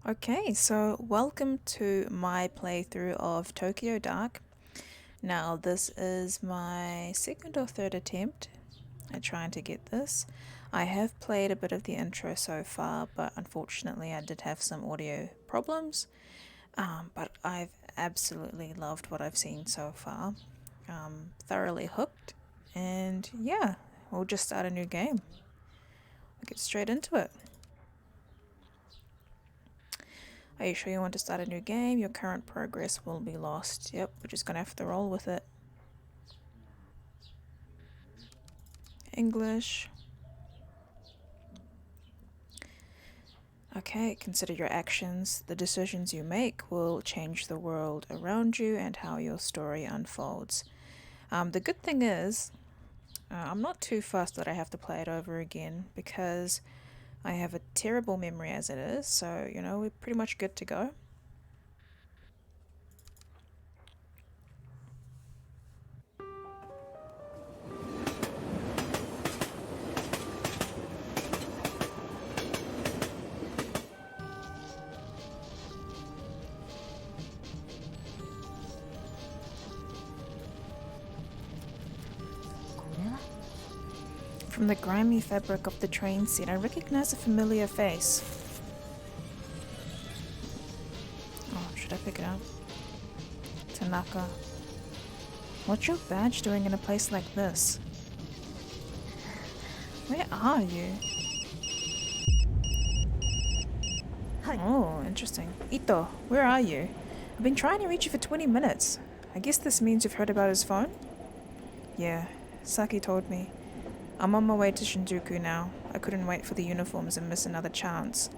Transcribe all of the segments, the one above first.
Okay, so welcome to my playthrough of Tokyo Dark. Now, this is my second or third attempt at trying to get this. I have played a bit of the intro so far, but unfortunately, I did have some audio problems. But I've absolutely loved what I've seen so far. Thoroughly hooked, and yeah, we'll just start a new game. We'll get straight into it. Are you sure you want to start a new game? Your current progress will be lost. Yep, we're just gonna have to roll with it. English. Okay, consider your actions. The decisions you make will change the world around you and how your story unfolds. The good thing is, I'm not too fussed that I have to play it over again because I have a terrible memory as it is, so we're pretty much good to go. From the grimy fabric of the train seat, I recognize a familiar face. Oh, should I pick it up? Tanaka. What's your badge doing in a place like this? Where are you? Oh, interesting. Ito, where are you? I've been trying to reach you for 20 minutes. I guess this means you've heard about his phone? Yeah, Saki told me. I'm on my way to Shinjuku now. I couldn't wait for the uniforms and miss another chance.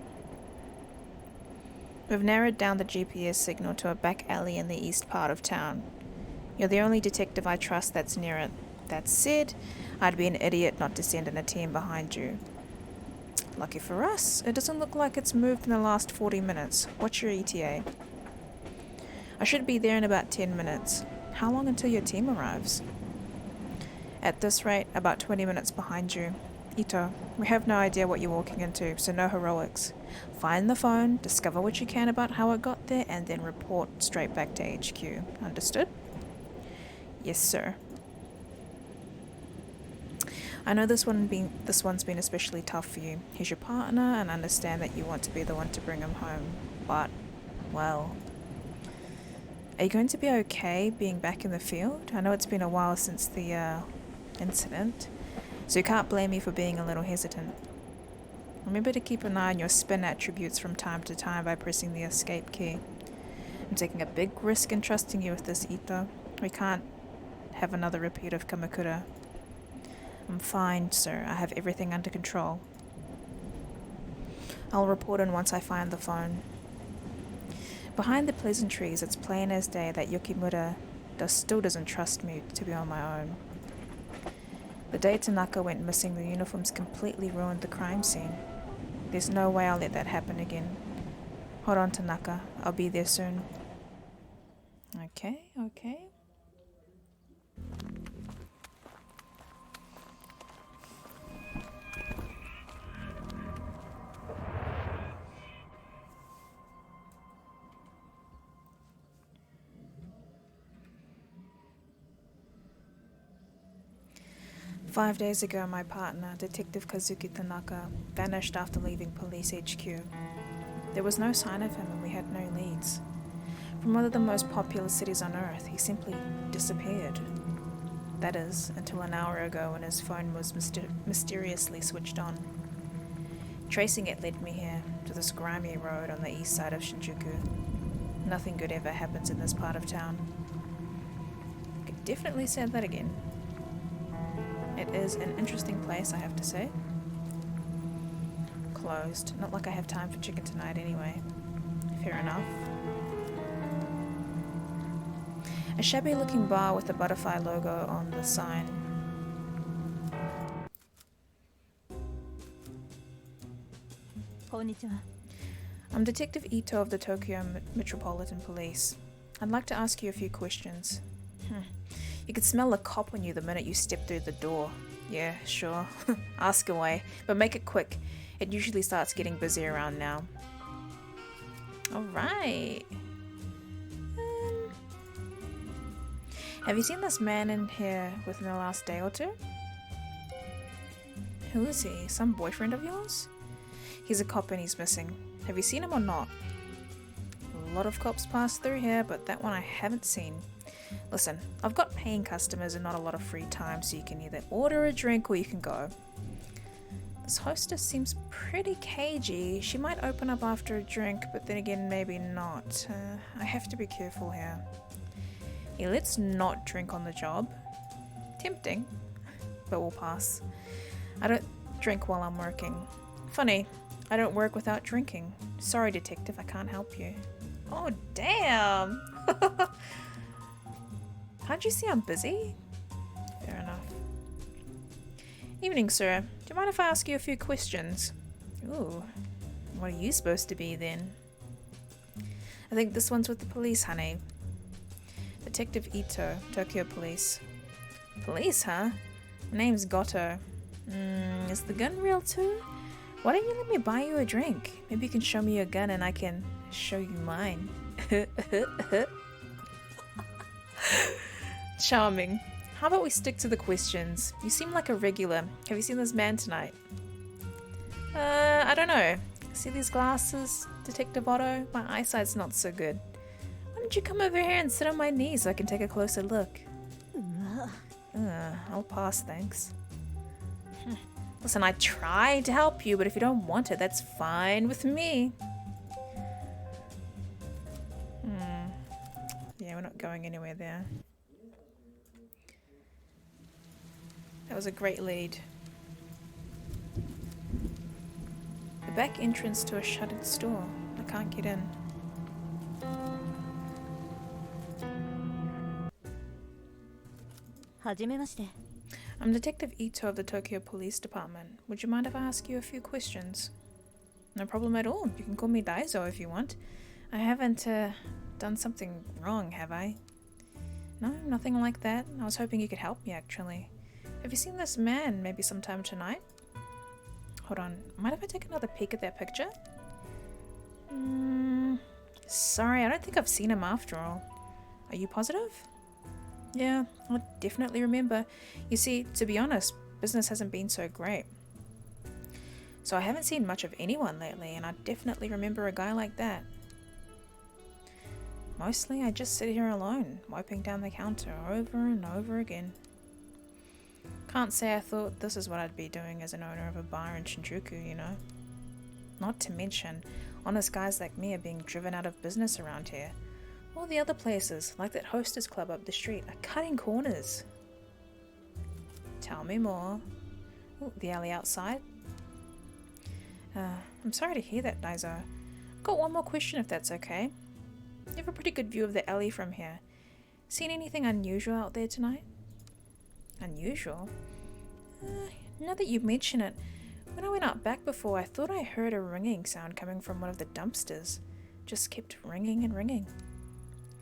We've narrowed down the GPS signal to a back alley in the east part of town. You're the only detective I trust that's near it. That said, I'd be an idiot not to send in a team behind you. Lucky for us, it doesn't look like it's moved in the last 40 minutes. What's your ETA? I should be there in about 10 minutes. How long until your team arrives? At this rate, about 20 minutes behind you. Ito, we have no idea what you're walking into, so no heroics. Find the phone, discover what you can about how it got there, and then report straight back to HQ. Understood? Yes, sir. I know this one's been especially tough for you. He's your partner, and I understand that you want to be the one to bring him home. But, well, are you going to be okay being back in the field? I know it's been a while since the incident, so you can't blame me for being a little hesitant. Remember to keep an eye on your spin attributes from time to time by pressing the escape key. I'm taking a big risk in trusting you with this, Ito. We can't have another repeat of Kamakura. I'm fine, sir. I have everything under control. I'll report in once I find the phone. Behind the pleasantries, it's plain as day that Yukimura still doesn't trust me to be on my own. The day Tanaka went missing, the uniforms completely ruined the crime scene. There's no way I'll let that happen again. Hold on, Tanaka. I'll be there soon. Okay. 5 days ago, my partner, Detective Kazuki Tanaka, vanished after leaving Police HQ. There was no sign of him and we had no leads. From one of the most populous cities on Earth, he simply disappeared. That is, until an hour ago when his phone was mysteriously switched on. Tracing it led me here, to this grimy road on the east side of Shinjuku. Nothing good ever happens in this part of town. I could definitely say that again. It is an interesting place, I have to say. Closed. Not like I have time for chicken tonight anyway. Fair enough. A shabby-looking bar with a butterfly logo on the sign. Konnichiwa. I'm Detective Ito of the Tokyo Metropolitan Police. I'd like to ask you a few questions. You could smell a cop on you the minute you step through the door. Yeah, sure. Ask away, but make it quick. It usually starts getting busy around now. Alright. Have you seen this man in here within the last day or two? Who is he? Some boyfriend of yours? He's a cop and he's missing. Have you seen him or not? A lot of cops pass through here, but that one I haven't seen. Listen, I've got paying customers and not a lot of free time, so you can either order a drink or you can go. This hostess seems pretty cagey. She might open up after a drink, but then again, maybe not. I have to be careful here. Yeah, let's not drink on the job. Tempting, but we'll pass. I don't drink while I'm working. Funny, I don't work without drinking. Sorry, detective, I can't help you. Oh, damn! Can't you see I'm busy? Fair enough. Evening, sir. Do you mind if I ask you a few questions? Ooh, what are you supposed to be then? I think this one's with the police, honey. Detective Ito, Tokyo Police. Police, huh? My name's Goto. Is the gun real too? Why don't you let me buy you a drink? Maybe you can show me your gun and I can show you mine. Charming. How about we stick to the questions? You seem like a regular. Have you seen this man tonight? I don't know. See these glasses, Detective Otto? My eyesight's not so good. Why don't you come over here and sit on my knee so I can take a closer look? I'll pass, thanks. Listen, I tried to help you, but if you don't want it, that's fine with me. Yeah, we're not going anywhere there. That was a great lead. The back entrance to a shuttered store. I can't get in. I'm Detective Ito of the Tokyo Police Department. Would you mind if I ask you a few questions? No problem at all. You can call me Daiso if you want. I haven't done something wrong, have I? No, nothing like that. I was hoping you could help me, actually. Have you seen this man maybe sometime tonight? Hold on. Mind if I take another peek at that picture? Sorry, I don't think I've seen him after all. Are you positive? Yeah, I definitely remember. You see, to be honest, business hasn't been so great. So I haven't seen much of anyone lately, and I definitely remember a guy like that. Mostly I just sit here alone, wiping down the counter over and over again. Can't say I thought this is what I'd be doing as an owner of a bar in Shinjuku, you know. Not to mention, honest guys like me are being driven out of business around here. All the other places, like that hostess club up the street, are cutting corners. Tell me more. Ooh, the alley outside. I'm sorry to hear that, Daiso. I've got one more question if that's okay. You have a pretty good view of the alley from here. Seen anything unusual out there tonight? Unusual? Now that you mention it, when I went out back before, I thought I heard a ringing sound coming from one of the dumpsters. Just kept ringing and ringing.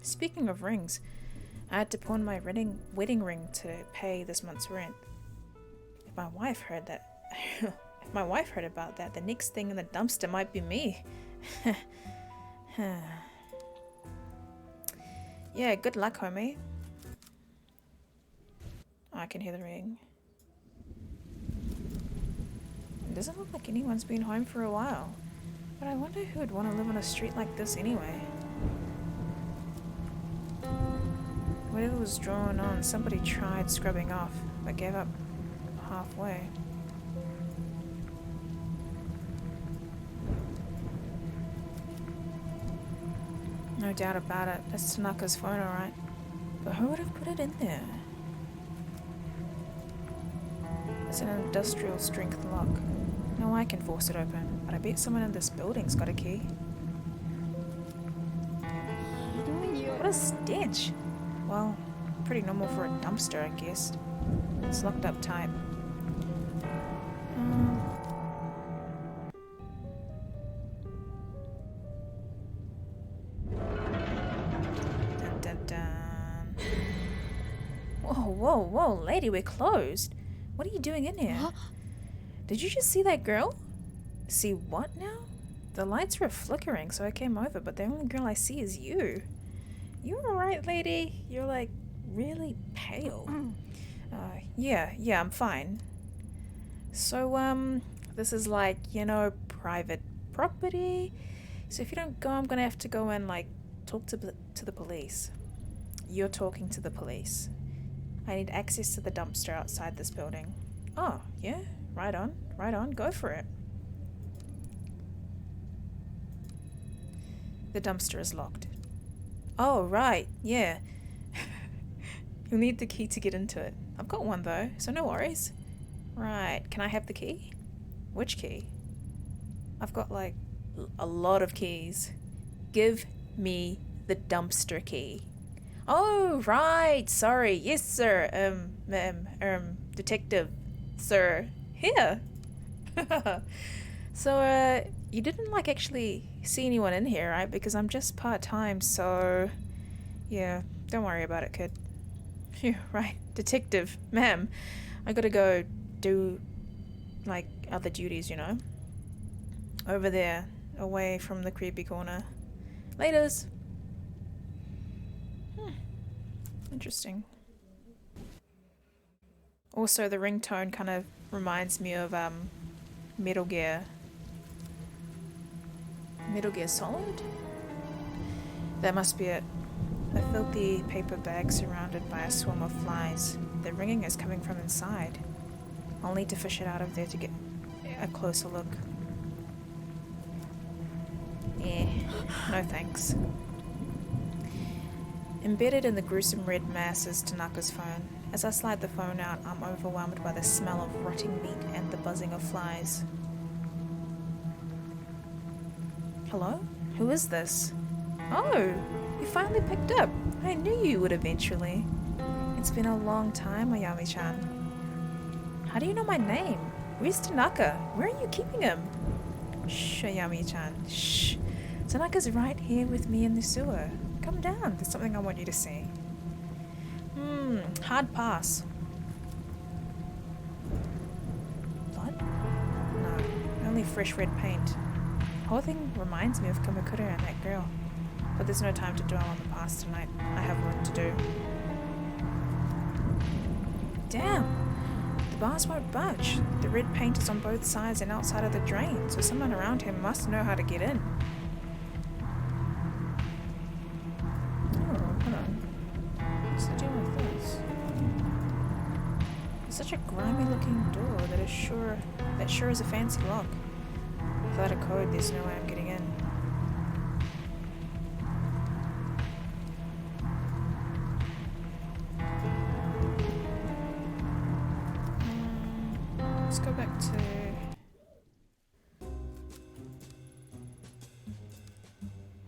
Speaking of rings, I had to pawn my wedding ring to pay this month's rent. If my wife heard about that, the next thing in the dumpster might be me. Yeah, good luck, homie. Oh, I can hear the ring. It doesn't look like anyone's been home for a while. But I wonder who would want to live on a street like this anyway. Whatever was drawn on, somebody tried scrubbing off, but gave up halfway. No doubt about it, that's Tanaka's phone, alright. But who would have put it in there? It's an industrial strength lock. No, I can force it open, but I bet someone in this building's got a key. What a stench! Well, pretty normal for a dumpster, I guess. It's locked up tight. Dun dun dun. Whoa, lady, we're closed. What are you doing in here? Huh? Did you just see that girl? See what now? The lights were flickering, so I came over, but the only girl I see is you. You alright, lady? You're like really pale. Yeah, I'm fine. So, this is like, private property. So if you don't go, I'm gonna have to go and, like, talk to the police. You're talking to the police. I need access to the dumpster outside this building. Oh, yeah? Right on, go for it. The dumpster is locked. Oh, right, yeah. You'll need the key to get into it. I've got one though, so no worries. Right, can I have the key? Which key? I've got like a lot of keys. Give me the dumpster key. Oh, right, sorry. Yes, sir. Detective, sir. Here. So, you didn't like actually see anyone in here, right? Because I'm just part-time, so yeah, don't worry about it, kid. Phew, right, detective, ma'am. I gotta go do, like, other duties, Over there, away from the creepy corner. Laters. Interesting. Also, the ringtone kind of reminds me of, Metal Gear. Metal Gear Solid? That must be it. A filthy paper bag surrounded by a swarm of flies. The ringing is coming from inside. I'll need to fish it out of there to get a closer look. Yeah, no thanks. Embedded in the gruesome red mass is Tanaka's phone. As I slide the phone out, I'm overwhelmed by the smell of rotting meat and the buzzing of flies. Hello? Who is this? Oh, you finally picked up. I knew you would eventually. It's been a long time, Ayami-chan. How do you know my name? Where's Tanaka? Where are you keeping him? Shh, Ayami-chan. Shh. Tanaka's right here with me in the sewer. Come down. There's something I want you to see. Hard pass. Blood? No, only fresh red paint. The whole thing reminds me of Kamakura and that girl. But there's no time to dwell on the past tonight. I have work to do. Damn! The bars won't budge. The red paint is on both sides and outside of the drain, so someone around here must know how to get in. Oh, hold on. What's the deal with this? It's such a grimy looking door that sure is a fancy lock. Without a code, there's no way I'm getting in. Let's go back to...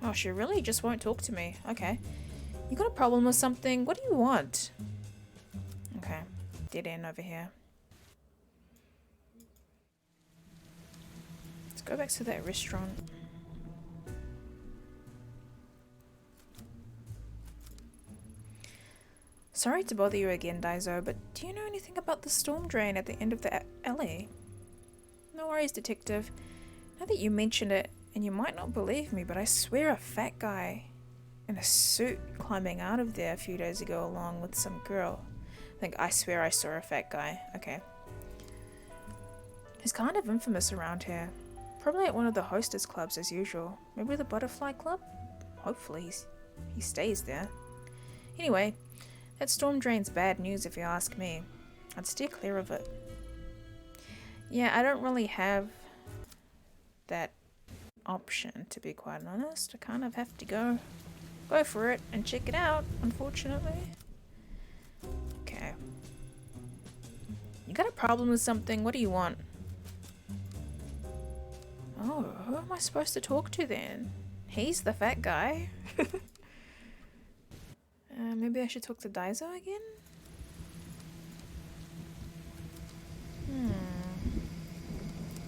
Oh, she really just won't talk to me. Okay. You got a problem with something? What do you want? Okay. Dead end over here. Let's go back to that restaurant. Sorry to bother you again, Daizo, but do you know anything about the storm drain at the end of the alley? No worries, detective. Now that you mention it, and you might not believe me, but I swear a fat guy in a suit climbing out of there a few days ago along with some girl. I swear I saw a fat guy. Okay. He's kind of infamous around here. Probably at one of the hostess clubs as usual. Maybe the Butterfly Club? Hopefully he stays there. Anyway, that storm drain's bad news if you ask me. I'd steer clear of it. Yeah, I don't really have that option, to be quite honest. I kind of have to go for it and check it out, unfortunately. Okay. You got a problem with something? What do you want? Oh, who am I supposed to talk to then? He's the fat guy. Maybe I should talk to Daizo again?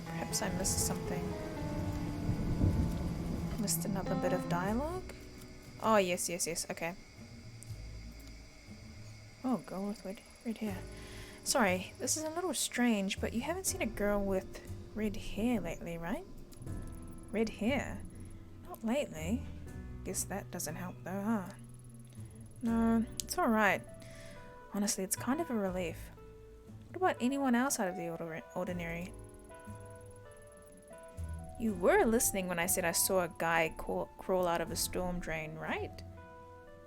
Perhaps I missed something. Missed another bit of dialogue? Oh, yes, okay. Oh, girl with red hair. Sorry, this is a little strange, but you haven't seen a girl with red hair lately, right? Red hair? Not lately. Guess that doesn't help though, huh? No, it's alright. Honestly, it's kind of a relief. What about anyone else out of the ordinary? You were listening when I said I saw a guy crawl out of a storm drain, right?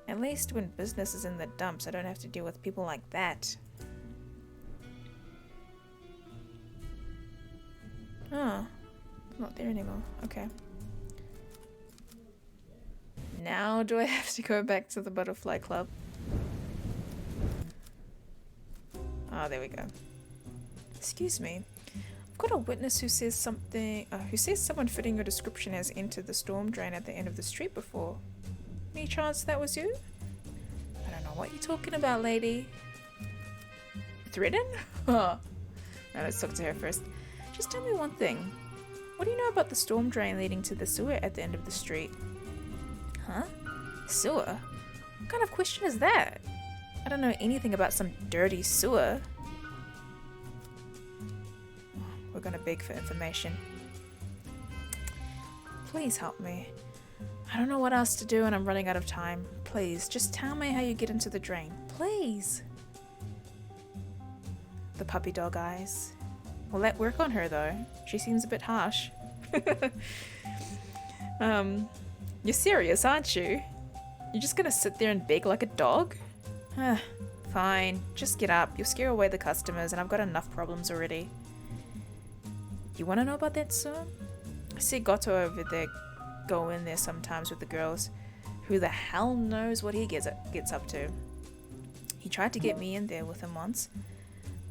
At least when business is in the dumps, I don't have to deal with people like that. Oh, not there anymore. Okay. Now do I have to go back to the butterfly club? Ah, there we go. Excuse me. I've got a witness who says someone fitting your description has entered the storm drain at the end of the street before. Any chance that was you? I don't know what you're talking about, lady. Threaten? Huh. Now let's talk to her first. Just tell me one thing. What do you know about the storm drain leading to the sewer at the end of the street? Huh? Sewer? What kind of question is that? I don't know anything about some dirty sewer. We're gonna beg for information. Please help me. I don't know what else to do and I'm running out of time. Please, just tell me how you get into the drain. Please. The puppy dog eyes. Will that work on her though? She seems a bit harsh. You're serious, aren't you? You're just gonna sit there and beg like a dog? Fine, just get up. You'll scare away the customers and I've got enough problems already. You wanna know about that sewer? I see Goto over there go in there sometimes with the girls. Who the hell knows what he gets up to? He tried to get me in there with him once.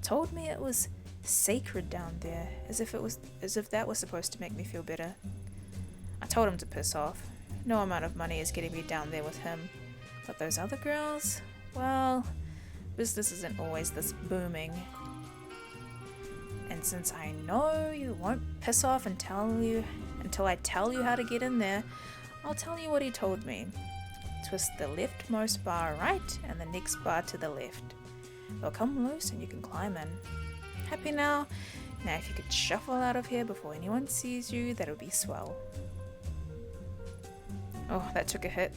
Told me it was sacred down there, as if that was supposed to make me feel better. I told him to piss off. No amount of money is getting me down there with him. But those other girls, well, business isn't always this booming. And since I know you won't piss off until I tell you how to get in there, I'll tell you what he told me. Twist the leftmost bar right and the next bar to the left. They'll come loose and you can climb in. Happy now? Now if you could shuffle out of here before anyone sees you, that'll be swell. Oh, that took a hit.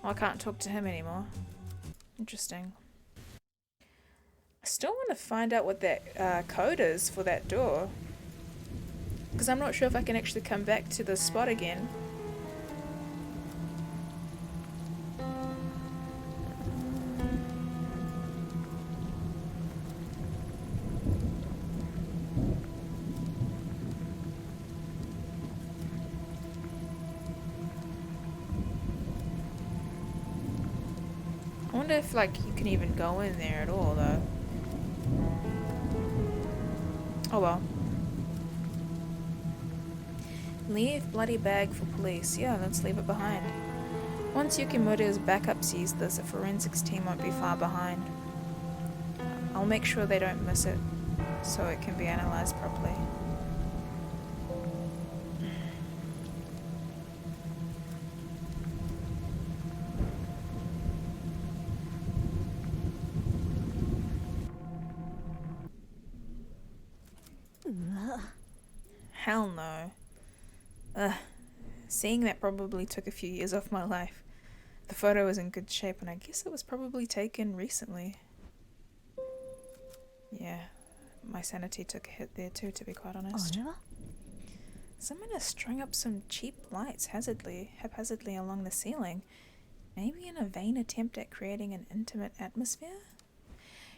Oh, I can't talk to him anymore. Interesting. I still want to find out what that code is for that door. Because I'm not sure if I can actually come back to the spot again. I wonder if like you can even go in there at all though. Oh well. Leave bloody bag for police. Yeah, let's leave it behind. Once Yukimoto's backup sees this, a forensics team won't be far behind. I'll make sure they don't miss it, so it can be analyzed properly. Hell no. Seeing that probably took a few years off my life. The photo was in good shape and I guess it was probably taken recently. Yeah, my sanity took a hit there too, to be quite honest. Someone has strung up some cheap lights haphazardly along the ceiling. Maybe in a vain attempt at creating an intimate atmosphere?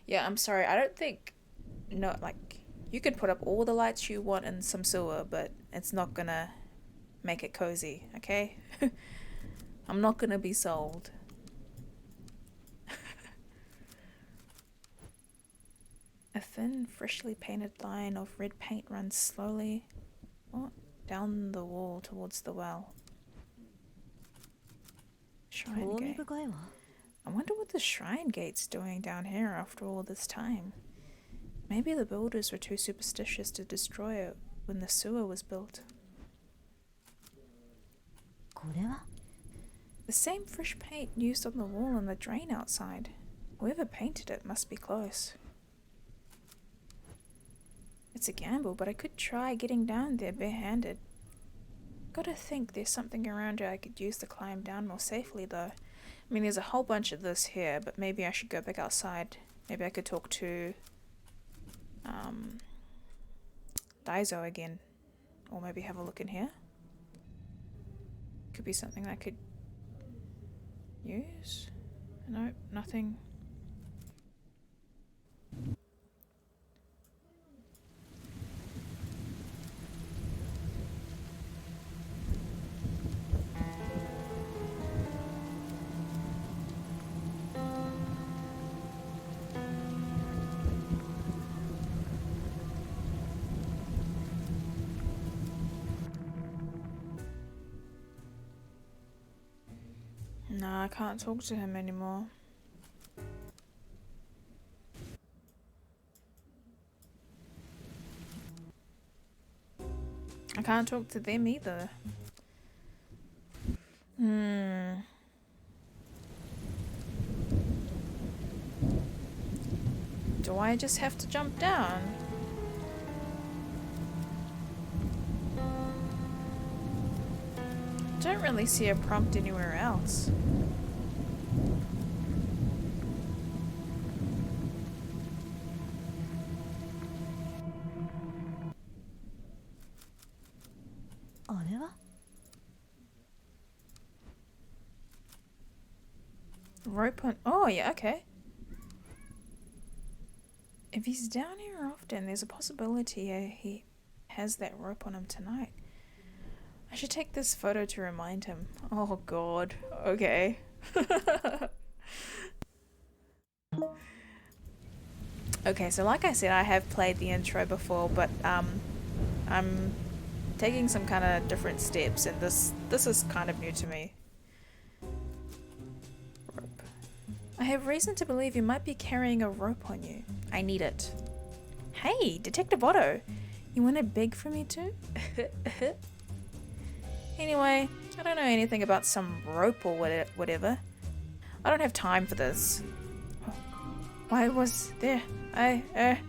Yeah, I'm sorry, I don't think... No, like... You can put up all the lights you want in some sewer, but it's not gonna make it cozy, okay? I'm not gonna be sold. A thin, freshly painted line of red paint runs slowly down the wall towards the well. Shrine gate. I wonder what the shrine gate's doing down here after all this time. Maybe the builders were too superstitious to destroy it when the sewer was built. The same fresh paint used on the wall and the drain outside. Whoever painted it must be close. It's a gamble, but I could try getting down there barehanded. Gotta think there's something around here I could use to climb down more safely though. I mean, there's a whole bunch of this here, but maybe I should go back outside. Maybe I could talk to Daizo again. Or maybe have a look in here. Could be something I could use. Nope, nothing. Nah, I can't talk to him anymore. I can't talk to them either. Do I just have to jump down? Don't really see a prompt anywhere else. Rope on. Oh, yeah, okay. If he's down here often, there's a possibility he has that rope on him tonight. I should take this photo to remind him. Oh, God. Okay. Okay, so like I said, I have played the intro before, but I'm taking some kind of different steps, and this is kind of new to me. Rope. I have reason to believe you might be carrying a rope on you. I need it. Hey, Detective Otto. You want to beg for me too? Anyway, I don't know anything about some rope or whatever. I don't have time for this. Why was there? That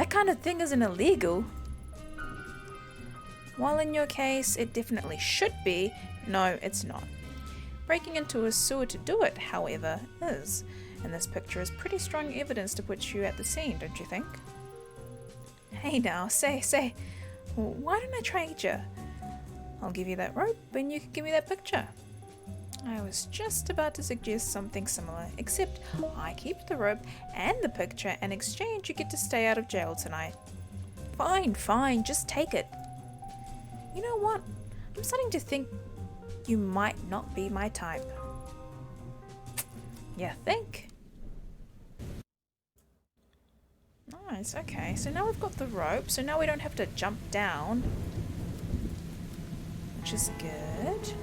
kind of thing isn't illegal. While in your case, it definitely should be, no, it's not. Breaking into a sewer to do it, however, is. And this picture is pretty strong evidence to put you at the scene, don't you think? Hey now, say, why don't I trade you? I'll give you that rope and you can give me that picture. I was just about to suggest something similar, except I keep the rope and the picture, and in exchange you get to stay out of jail tonight. Fine, just take it. You know what? I'm starting to think you might not be my type. You think? Nice, okay. So now we've got the rope, so now we don't have to jump down, which is good.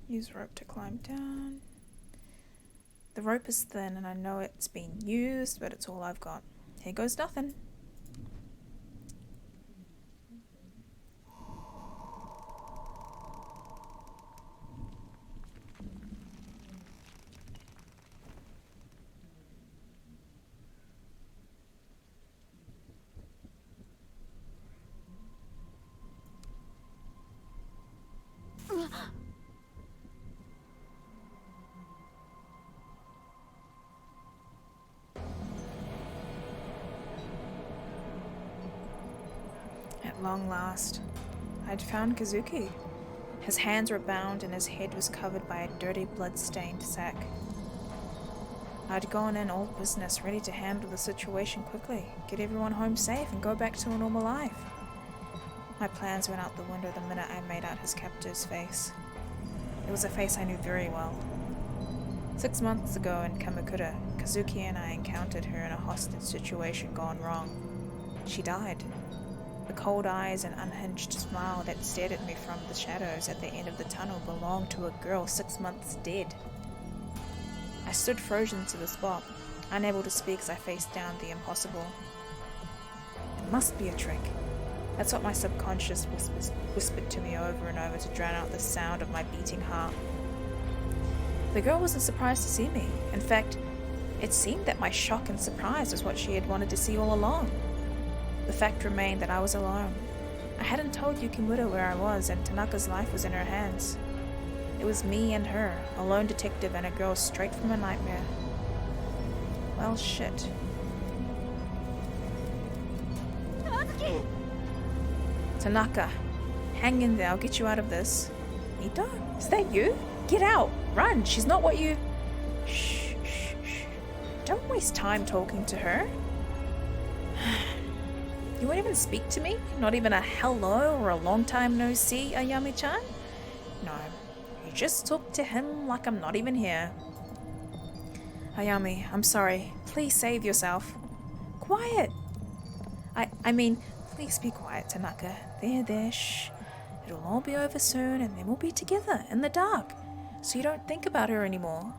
Use rope to climb down. The rope is thin and I know it's been used, but it's all I've got. Here goes nothing. At long last, I'd found Kazuki. His hands were bound and his head was covered by a dirty blood-stained sack. I'd gone in all business, ready to handle the situation quickly, get everyone home safe and go back to a normal life. My plans went out the window the minute I made out his captor's face. It was a face I knew very well. 6 months ago in Kamakura, Kazuki and I encountered her in a hostage situation gone wrong. She died. The cold eyes and unhinged smile that stared at me from the shadows at the end of the tunnel belonged to a girl 6 months dead. I stood frozen to the spot, unable to speak as I faced down the impossible. It must be a trick. That's what my subconscious whispered to me over and over to drown out the sound of my beating heart. The girl wasn't surprised to see me. In fact, It seemed that my shock and surprise was what she had wanted to see all along. The fact remained that I was alone. I hadn't told Yukimura where I was, and Tanaka's life was in her hands. It was me and her, a lone detective and a girl straight from a nightmare. Well, shit. Tanaka, hang in there, I'll get you out of this. Mito? Is that you? Get out! Run! She's not what you... Shh, shh, shh. Don't waste time talking to her. You won't even speak to me? Not even a hello or a long time no see, Ayami-chan? No, you just talk to him like I'm not even here. Ayami, I'm sorry. Please save yourself. Quiet! I mean, please be quiet, Tanaka. There, shh. It'll all be over soon and then we'll be together in the dark, so you don't think about her anymore.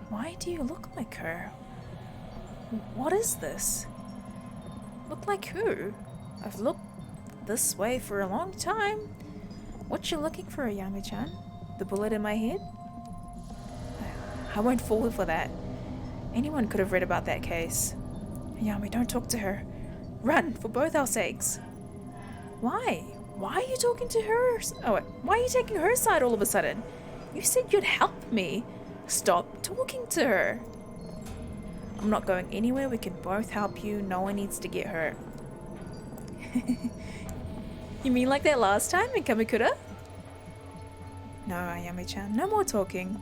Why do you look like her? What is this? Look like who? I've looked this way for a long time. What you looking for, Ayami-chan? The bullet in my head? I won't fall for that. Anyone could have read about that case. Ayami, don't talk to her. Run, for both our sakes. Why? Why are you talking to her? Oh, wait. Why are you taking her side all of a sudden? You said you'd help me. Stop talking to her. I'm not going anywhere. We can both help you. No one needs to get hurt. You mean like that last time in Kamakura? No, Ayami-chan. No more talking.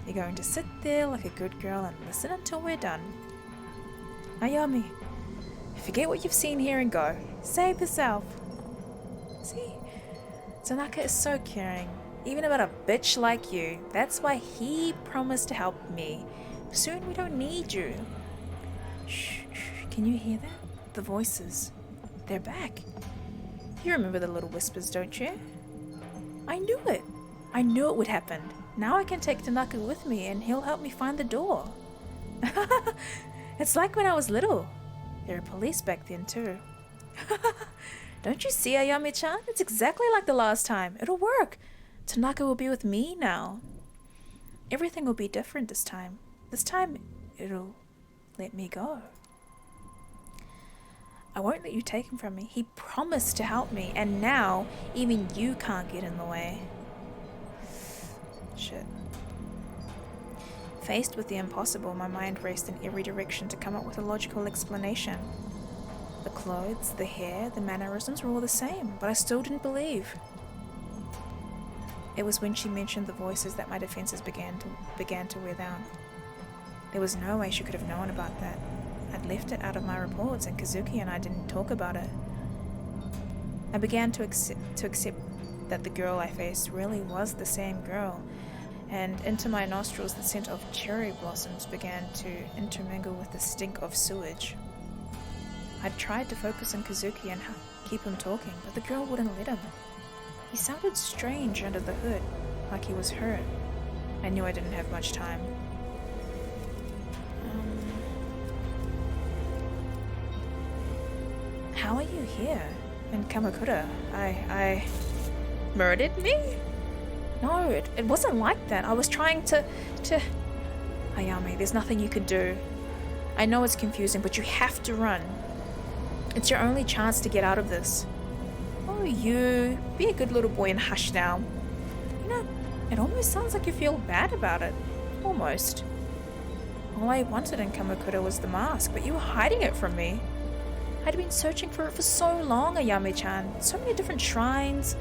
You're going to sit there like a good girl and listen until we're done. Ayami, forget what you've seen here and go. Save yourself. See, Tanaka is so caring, even about a bitch like you. That's why he promised to help me. Soon we don't need you. Shh, can you hear that? The voices. They're back. You remember the little whispers, don't you? I knew it. I knew it would happen. Now I can take Tanaka with me and he'll help me find the door. It's like when I was little. There were police back then too. Don't you see, Ayami-chan? It's exactly like the last time. It'll work. Tanaka will be with me now. Everything will be different this time. This time, it'll let me go. I won't let you take him from me. He promised to help me, and now even you can't get in the way. Shit. Faced with the impossible, my mind raced in every direction to come up with a logical explanation. The clothes, the hair, the mannerisms were all the same, but I still didn't believe. It was when she mentioned the voices that my defenses began to wear down. There was no way she could have known about that. I'd left it out of my reports, and Kazuki and I didn't talk about it. I began to accept that the girl I faced really was the same girl, and into my nostrils the scent of cherry blossoms began to intermingle with the stink of sewage. I'd tried to focus on Kazuki and keep him talking, but the girl wouldn't let him. He sounded strange under the hood, like he was hurt. I knew I didn't have much time. How are you here in Kamakura? I murdered me? No, it wasn't like that. I was trying to... Ayami, there's nothing you can do. I know it's confusing, but you have to run. It's your only chance to get out of this. Oh, you. Be a good little boy and hush now. You know, it almost sounds like you feel bad about it. Almost. All I wanted in Kamakura was the mask, but you were hiding it from me. I'd been searching for it for so long, Ayami-chan. So many different shrines.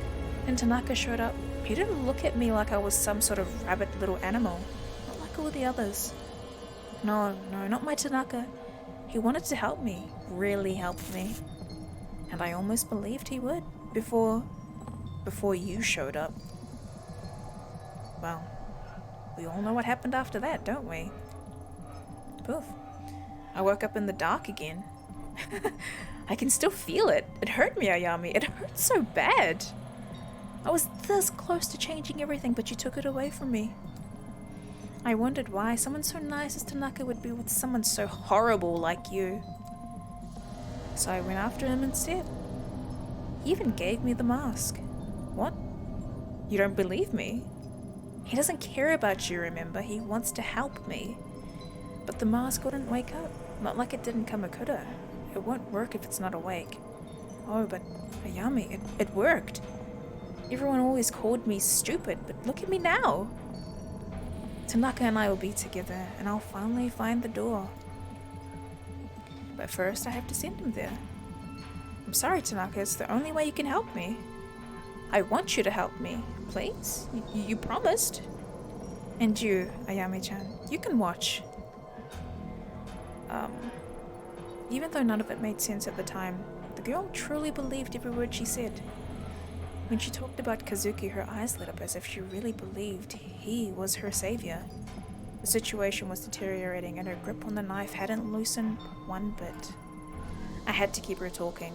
And Tanaka showed up. He didn't look at me like I was some sort of rabid little animal. Not like all the others. No, not my Tanaka. He wanted to help me. Really help me. And I almost believed he would. Before you showed up. Well, we all know what happened after that, don't we? Poof. I woke up in the dark again. I can still feel it. It hurt me, Ayami. It hurt so bad. I was this close to changing everything, but you took it away from me. I wondered why someone so nice as Tanaka would be with someone so horrible like you. So I went after him instead. He even gave me the mask. What? You don't believe me? He doesn't care about you, remember? He wants to help me. But the mask wouldn't wake up. Not like it didn't Kamakura. It won't work if it's not awake. Oh, but Ayami, it worked. Everyone always called me stupid, but look at me now. Tanaka and I will be together, and I'll finally find the door. But first I have to send him there. I'm sorry, Tanaka, it's the only way you can help me. I want you to help me, please. You promised. And you, Ayami-chan, you can watch. Even though none of it made sense at the time, the girl truly believed every word she said. When she talked about Kazuki, her eyes lit up as if she really believed he was her savior. The situation was deteriorating and her grip on the knife hadn't loosened one bit. I had to keep her talking.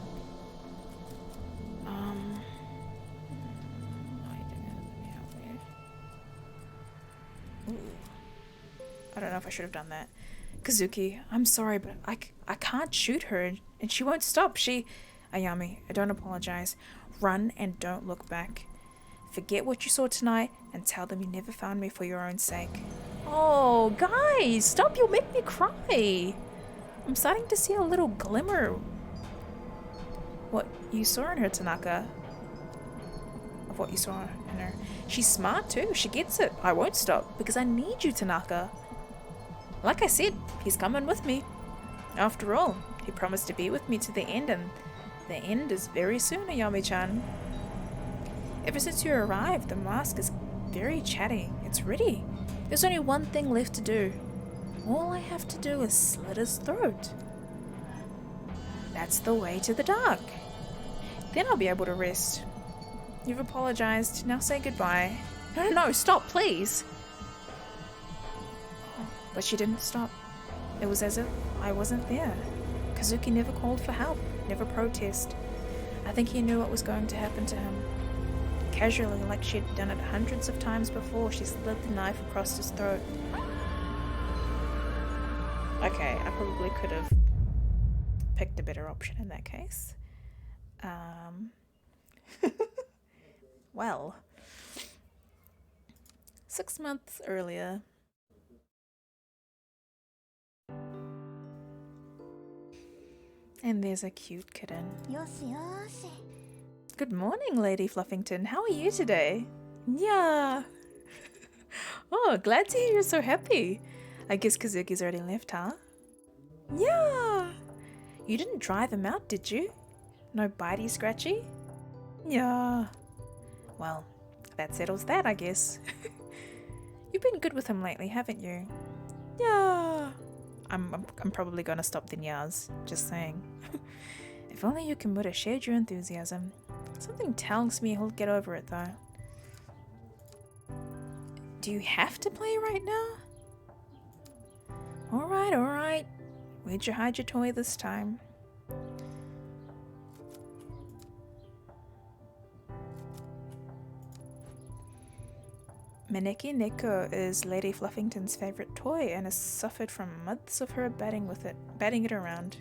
I don't know if I should have done that. Kazuki, I'm sorry, but I can't shoot her and she won't stop. Ayami, I don't apologize. Run and don't look back. Forget what you saw tonight and tell them you never found me for your own sake. Oh, guys, stop, you'll make me cry. I'm starting to see a little glimmer. What you saw in her, Tanaka. Of what you saw in her. She's smart too, she gets it. I won't stop because I need you, Tanaka. Like I said, he's coming with me. After all, he promised to be with me to the end, and the end is very soon, Ayami-chan. Ever since you arrived, the mask is very chatty. It's ready. There's only one thing left to do. All I have to do is slit his throat. That's the way to the dark. Then I'll be able to rest. You've apologized. Now say goodbye. No, stop, please. But she didn't stop. It was as if I wasn't there. Kazuki never called for help, never protested. I think he knew what was going to happen to him. Casually, like she had done it hundreds of times before, she slid the knife across his throat. Okay, I probably could have picked a better option in that case. Well, 6 months earlier, and there's a cute kitten. Good morning, Lady Fluffington. How are you today? Yeah. Oh, glad to hear you're so happy. I guess Kazuki's already left, huh? Yeah. You didn't drive him out, did you? No bitey scratchy? Yeah. Well, that settles that, I guess. You've been good with him lately, haven't you? Yeah. I'm probably gonna stop the nyas, just saying. If only Yukimura shared your enthusiasm. Something tells me he'll get over it though. Do you have to play right now? Alright. Where'd you hide your toy this time? Maneki Neko is Lady Fluffington's favourite toy and has suffered from months of her batting it around.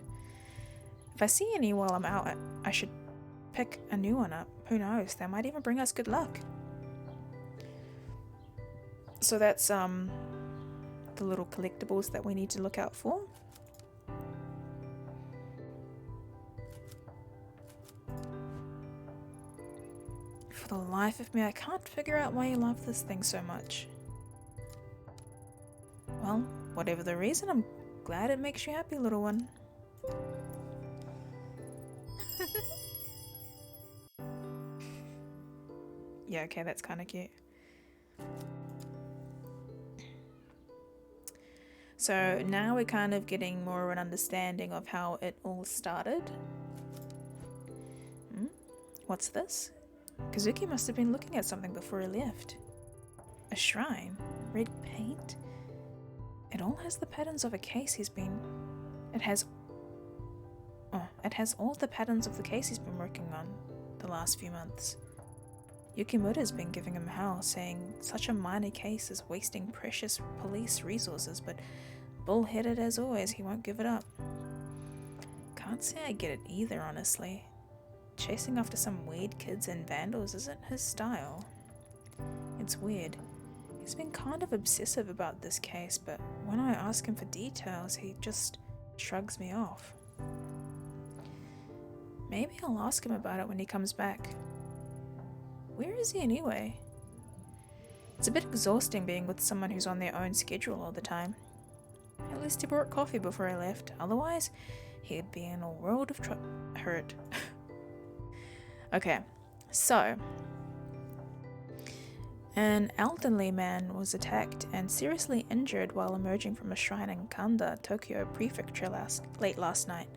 If I see any while I'm out, I should pick a new one up. Who knows, they might even bring us good luck. So that's the little collectibles that we need to look out for. For the life of me, I can't figure out why you love this thing so much. Well, whatever the reason, I'm glad it makes you happy, little one. Yeah, okay, that's kind of cute. So now we're kind of getting more of an understanding of how it all started. What's this? Kazuki must have been looking at something before he left. A shrine. Red paint. It all has the patterns of a case he's been... It has all the patterns of the case he's been working on the last few months. Yukimura's been giving him hell, saying such a minor case is wasting precious police resources, but bullheaded as always, he won't give it up. Can't say I get it either, honestly. Chasing after some weird kids and vandals isn't his style. It's weird. He's been kind of obsessive about this case, but when I ask him for details, he just shrugs me off. Maybe I'll ask him about it when he comes back. Where is he anyway? It's a bit exhausting being with someone who's on their own schedule all the time. At least he brought coffee before I left, otherwise he'd be in a world of hurt. Okay, so an elderly man was attacked and seriously injured while emerging from a shrine in Kanda, Tokyo Prefecture late last night.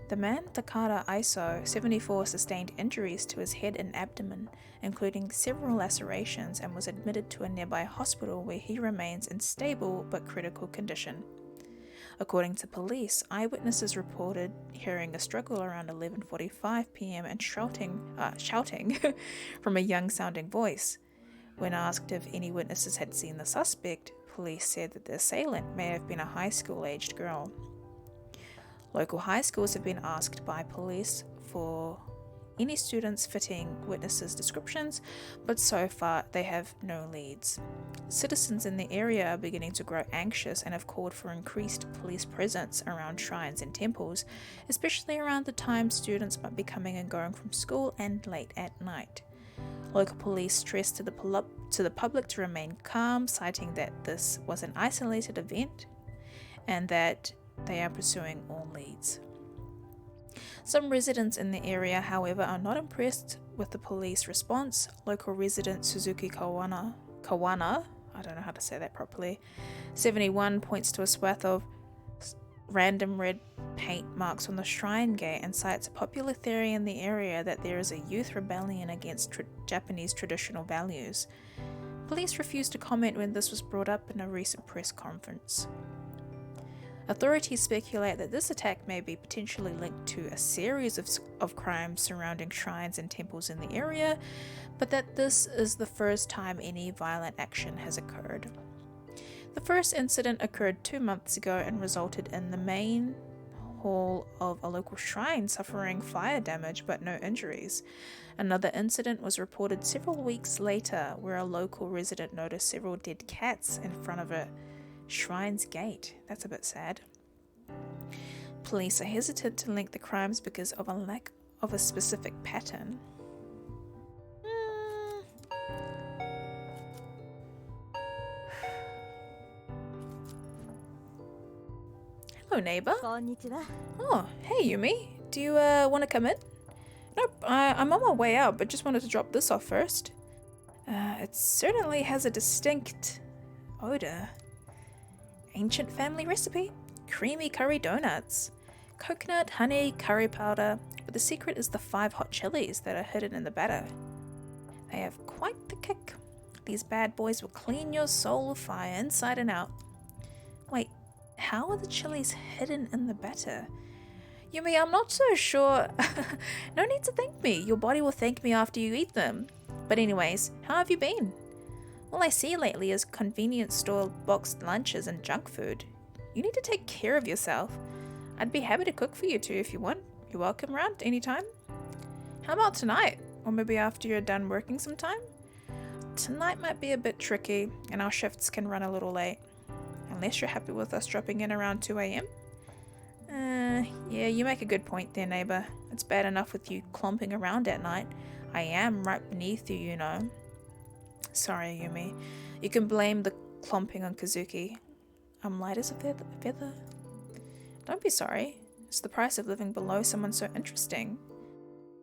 The man, Takara Aiso, 74, sustained injuries to his head and abdomen, including several lacerations, and was admitted to a nearby hospital where he remains in stable but critical condition. According to police, eyewitnesses reported hearing a struggle around 11:45 p.m. and shouting from a young-sounding voice. When asked if any witnesses had seen the suspect, police said that the assailant may have been a high school-aged girl. Local high schools have been asked by police for any students fitting witnesses' descriptions, but so far they have no leads. Citizens in the area are beginning to grow anxious and have called for increased police presence around shrines and temples, especially around the time students might be coming and going from school and late at night. Local police stressed to the public to remain calm, citing that this was an isolated event and that they are pursuing all leads. Some residents in the area, however, are not impressed with the police response. Local resident Suzuki Kawana, I don't know how to say that properly, 71, points to a swath of random red paint marks on the shrine gate and cites a popular theory in the area that there is a youth rebellion against Japanese traditional values. Police refused to comment when this was brought up in a recent press conference. Authorities speculate that this attack may be potentially linked to a series of crimes surrounding shrines and temples in the area, but that this is the first time any violent action has occurred. The first incident occurred 2 months ago and resulted in the main hall of a local shrine suffering fire damage but no injuries. Another incident was reported several weeks later where a local resident noticed several dead cats in front of a shrine's gate. That's a bit sad. Police are hesitant to link the crimes because of a lack of a specific pattern. Hello, neighbor. Oh, hey, Yumi. Do you want to come in? Nope, I'm on my way out, but just wanted to drop this off first. It certainly has a distinct odor. Ancient family recipe, creamy curry donuts, coconut, honey, curry powder, but the secret is the 5 hot chilies that are hidden in the batter. They have quite the kick. These bad boys will clean your soul of fire inside and out. Wait, how are the chilies hidden in the batter? Yumi, I'm not so sure. No need to thank me. Your body will thank me after you eat them. But anyways, how have you been? All I see lately is convenience store boxed lunches and junk food. You need to take care of yourself. I'd be happy to cook for you too if you want. You're welcome around anytime. How about tonight? Or maybe after you're done working sometime? Tonight might be a bit tricky and our shifts can run a little late. Unless you're happy with us dropping in around 2 a.m. Yeah, you make a good point there, neighbor. It's bad enough with you clomping around at night. I am right beneath you, you know. Sorry, Yumi. You can blame the clomping on Kazuki. I'm light as a feather. Don't be sorry. It's the price of living below someone so interesting.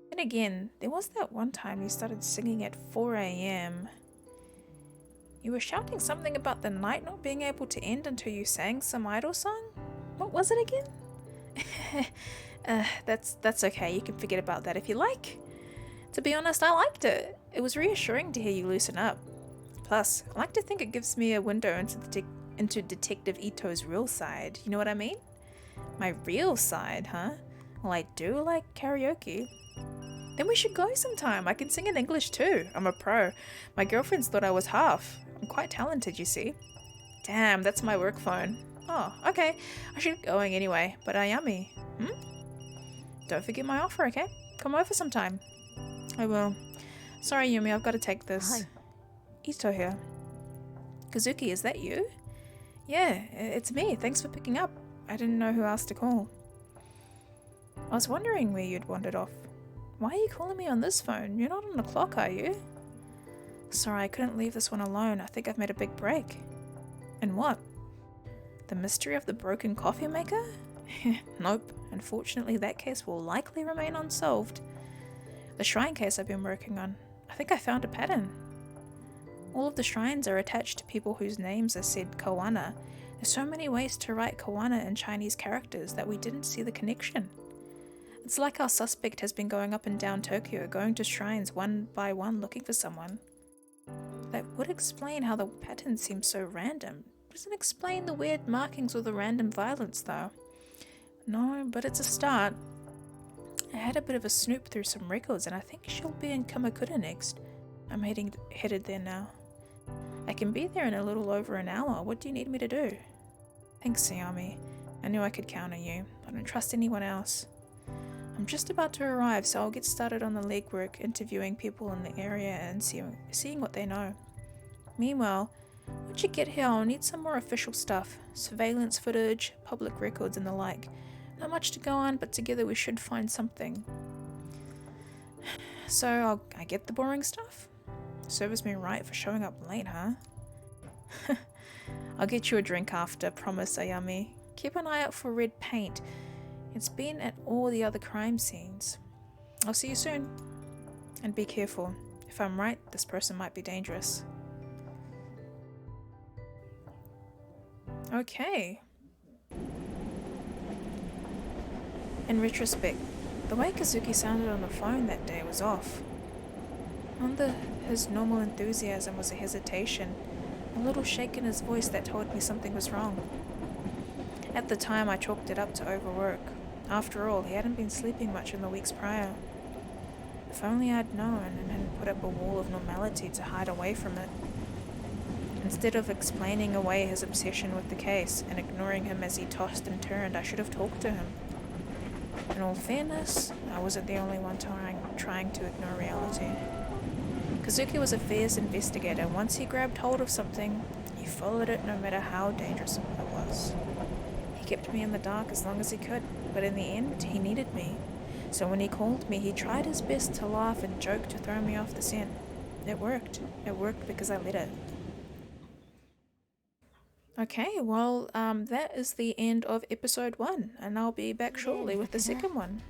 Then again, there was that one time you started singing at 4 a.m. You were shouting something about the night not being able to end until you sang some idol song? What was it again? That's okay. You can forget about that if you like. To be honest, I liked it. It was reassuring to hear you loosen up. Plus, I like to think it gives me a window into Detective Ito's real side. You know what I mean? My real side, huh? Well, I do like karaoke. Then we should go sometime. I can sing in English too. I'm a pro. My girlfriends thought I was half. I'm quite talented, you see. Damn, that's my work phone. Oh, okay. I should get going anyway, but Ayami. Don't forget my offer, okay? Come over sometime. I will. Sorry, Yumi, I've got to take this. Ito here. Kazuki, is that you? Yeah, it's me. Thanks for picking up. I didn't know who else to call. I was wondering where you'd wandered off. Why are you calling me on this phone? You're not on the clock, are you? Sorry, I couldn't leave this one alone. I think I've made a big break. And what? The mystery of the broken coffee maker? Nope. Unfortunately, that case will likely remain unsolved. The shrine case I've been working on. I think I found a pattern. All of the shrines are attached to people whose names are said kawana. There's so many ways to write kawana in Chinese characters that we didn't see the connection. It's like our suspect has been going up and down Tokyo, going to shrines one by one looking for someone. That would explain how the pattern seems so random. Doesn't explain the weird markings or the random violence though. No, but it's a start. I had a bit of a snoop through some records and I think she'll be in Kamakura next. I'm headed there now. I can be there in a little over an hour. What do you need me to do? Thanks, Sayami. I knew I could count on you. I don't trust anyone else. I'm just about to arrive, so I'll get started on the legwork, interviewing people in the area and seeing what they know. Meanwhile, once you get here, I'll need some more official stuff. Surveillance footage, public records and the like. Not much to go on, but together we should find something. So I get the boring stuff? Serves me right for showing up late, huh? I'll get you a drink after, promise, Ayami. Keep an eye out for red paint. It's been at all the other crime scenes. I'll see you soon. And be careful. If I'm right, this person might be dangerous. Okay. In retrospect, the way Kazuki sounded on the phone that day was off. Under his normal enthusiasm was a hesitation, a little shake in his voice that told me something was wrong. At the time, I chalked it up to overwork. After all, he hadn't been sleeping much in the weeks prior. If only I'd known and hadn't put up a wall of normality to hide away from it. Instead of explaining away his obsession with the case and ignoring him as he tossed and turned, I should have talked to him. In all fairness, I wasn't the only one trying to ignore reality. Kazuki was a fierce investigator. Once he grabbed hold of something, he followed it no matter how dangerous it was. He kept me in the dark as long as he could, but in the end, he needed me. So when he called me, he tried his best to laugh and joke to throw me off the scent. It worked. It worked because I let it. Okay, well, that is the end of episode 1, and I'll be back shortly with the second one.